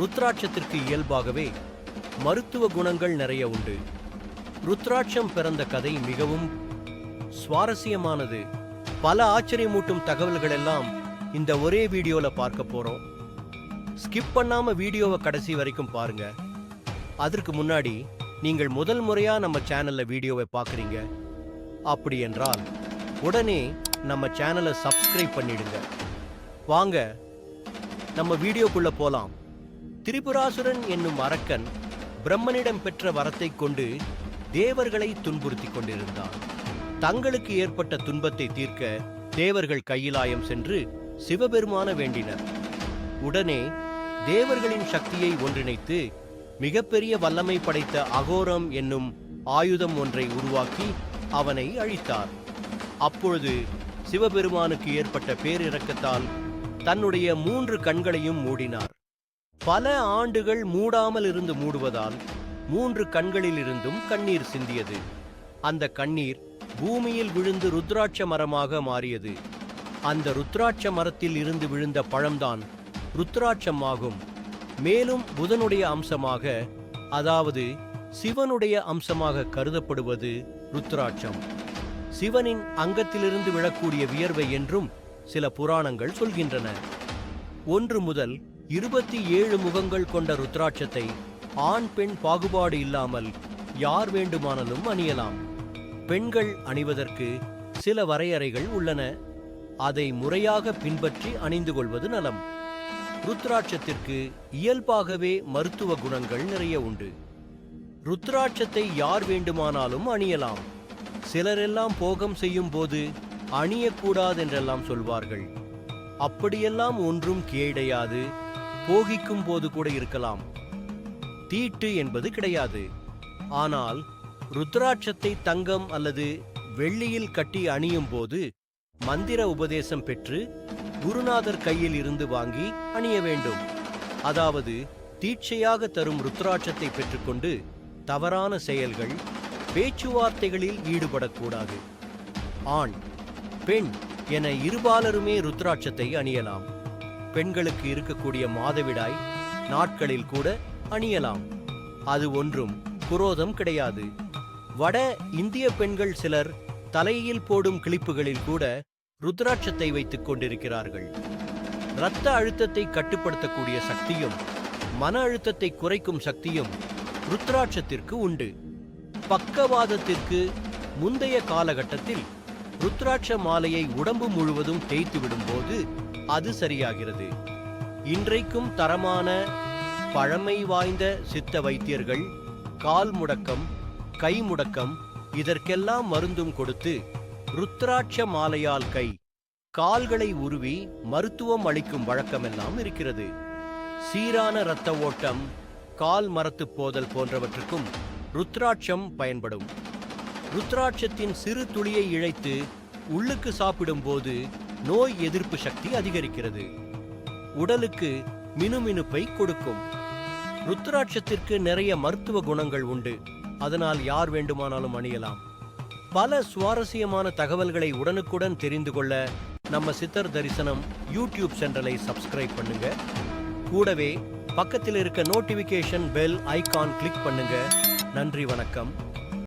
ருத்ராட்சத்திற்கு இயல்பாகவே மருத்துவ குணங்கள் நிறைய உண்டு. ருத்ராட்சம் பிறந்த கதை மிகவும் சுவாரஸ்யமானது. பல ஆச்சரியமூட்டும் தகவல்கள் எல்லாம் இந்த ஒரே வீடியோல பார்க்க போறோம். ஸ்கிப் பண்ணாம வீடியோவை கடைசி வரைக்கும் பாருங்க. அதற்கு முன்னாடி நீங்கள் முதல் முறையா நம்ம சேனல்ல வீடியோவை பார்க்குறீங்க அப்படி என்றால் உடனே நம்ம சேனலை சப்ஸ்கிரைப் பண்ணிடுங்க. வாங்க நம்ம வீடியோக்குள்ள போலாம். திரிபுராசுரன் என்னும் அரக்கன் பிரம்மனிடம் பெற்ற வரத்தை கொண்டு தேவர்களை துன்புறுத்தி கொண்டிருந்தான். தங்களுக்கு ஏற்பட்ட துன்பத்தை தீர்க்க தேவர்கள் கையிலாயம் சென்று சிவபெருமான வேண்டினர். உடனே தேவர்களின் சக்தியை ஒன்றிணைத்து மிகப்பெரிய வல்லமை படைத்த அகோரம் என்னும் ஆயுதம் ஒன்றை உருவாக்கி அவனை அழித்தார். அப்பொழுது சிவபெருமானுக்கு ஏற்பட்ட பேரிரக்கத்தால் தன்னுடைய 3 கண்களையும் மூடினார். பல ஆண்டுகள் மூடாமல் இருந்து மூடுவதால் 3 கண்களில் இருந்தும் கண்ணீர் சிந்தியது. அந்த கண்ணீர் பூமியில் விழுந்து ருத்ராட்ச மரமாக மாறியது. அந்த ருத்ராட்ச மரத்தில் இருந்து விழுந்த பழம்தான் ருத்ராட்சம் ஆகும். மேலும் புதனுடைய அம்சமாக, அதாவது சிவனுடைய அம்சமாக கருதப்படுவது ருத்ராட்சம். சிவனின் அங்கத்திலிருந்து விழக்கூடிய வியர்வை என்றும் சில புராணங்கள் சொல்கின்றன. 1 முதல் 27 முகங்கள் கொண்ட ருத்ராட்சத்தை ஆண் பெண் பாகுபாடு இல்லாமல் யார் வேண்டுமானாலும் அணியலாம். பெண்கள் அணிவதற்கு சில வரையறைகள் உள்ளன. அதை முறையாக பின்பற்றி அணிந்து கொள்வது நலம். ருத்ராட்சத்திற்கு இயல்பாகவே மருத்துவ குணங்கள் நிறைய உண்டு. ருத்ராட்சத்தை யார் வேண்டுமானாலும் அணியலாம். சிலரெல்லாம் போகம் செய்யும் போது அணியக்கூடாதென்றெல்லாம் சொல்வார்கள். அப்படியெல்லாம் ஒன்றும் கிடையாது. போகிக்கும் போது கூட இருக்கலாம். தீட்டு என்பது கிடையாது. ஆனால் ருத்ராட்சத்தை தங்கம் அல்லது வெள்ளியில் கட்டி அணியும் போது மந்திர உபதேசம் பெற்று குருநாதர் கையில் இருந்து வாங்கி அணிய வேண்டும். அதாவது தீட்சையாக தரும் ருத்ராட்சத்தை பெற்றுக்கொண்டு தவறான செயல்கள், பேச்சுவார்த்தைகளில் ஈடுபடக்கூடாது. ஆண் பெண் என இருபாலருமே ருத்ராட்சத்தை அணியலாம். பெண்களுக்கு இருக்கக்கூடிய மாதவிடாய் நாட்களில் கூட அணியலாம். அது ஒன்றும் குரோதம் கிடையாது. வட இந்திய பெண்கள் சிலர் தலையில் போடும் கிளிப்புகளில் கூட ருத்ராட்சத்தை வைத்துக் கொண்டிருக்கிறார்கள். இரத்த அழுத்தத்தை கட்டுப்படுத்தக்கூடிய சக்தியும் மன அழுத்தத்தை குறைக்கும் சக்தியும் ருத்ராட்சத்திற்கு உண்டு. பக்கவாதத்திற்கு முந்தைய காலகட்டத்தில் ருத்ராட்ச மாலையை உடம்பு முழுவதும் தேய்த்து விடும்போது அது சரியாகிறது. இன்றைக்கும் தரமான பழமை வாய்ந்த சித்த வைத்தியர்கள் கால் முடக்கம், கை முடக்கம் இதற்கெல்லாம் மருந்தும் கொடுத்து ருத்ராட்ச மாலையால் கை, கால்களை உருவி மருத்துவம் அளிக்கும் வழக்கமெல்லாம் இருக்கிறது. சீரான இரத்த ஓட்டம், கால் மரத்து போதல் போன்றவற்றுக்கும் ருத்ராட்சம் பயன்படும். ருத்ராட்சத்தின் சிறு துளியை இழைத்து உள்ளுக்கு சாப்பிடும்போது நோய் எதிர்ப்பு சக்தி அதிகரிக்கிறது. உடலுக்கு மினுமினுப்பை கொடுக்கும். ருத்ராட்சத்திற்கு நிறைய மருத்துவ குணங்கள் உண்டு. அதனால் யார் வேண்டுமானாலும் அணியலாம். பல சுவாரஸ்யமான தகவல்களை உடனுக்குடன் தெரிந்து கொள்ள நம்ம சித்தர் தரிசனம் யூடியூப் சேனலை சப்ஸ்கிரைப் பண்ணுங்க. கூடவே பக்கத்தில் இருக்க நோட்டிபிகேஷன் பெல் ஐகான் கிளிக் பண்ணுங்க. நன்றி, வணக்கம்.